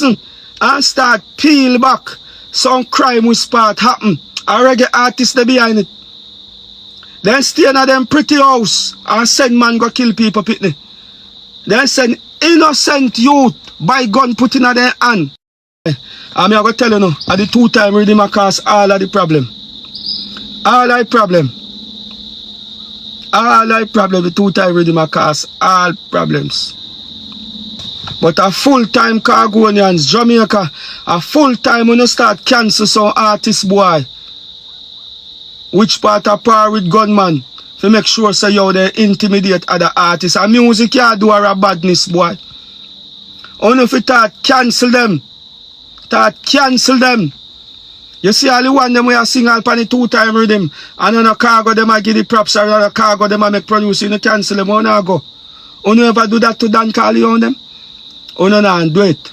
and start peel back some crime will start happen. A reggae artist they behind it. Then stay in them pretty house and send man go kill people pitney. Then send innocent youth by gun put in their hand. I'm going to tell you now, at the 2Time Riddim cause all of the problem. All of the problem. All of the problem, the 2Time Riddim cause all problems. But a full-time Khagonians, Jamaica, a full-time when you start cancel some artist boy. Which part of par with gunman to make sure so you they intimidate other artists. And music you do a badness boy. Only if you start cancel them. Start cancel them. You see all the one them we are sing all pan the 2Time Riddim. And on a Khago them I give the props or on a Khago them I make produce. You cancel them on go. You ever do that to Dan Carly on them? Oh no, do it.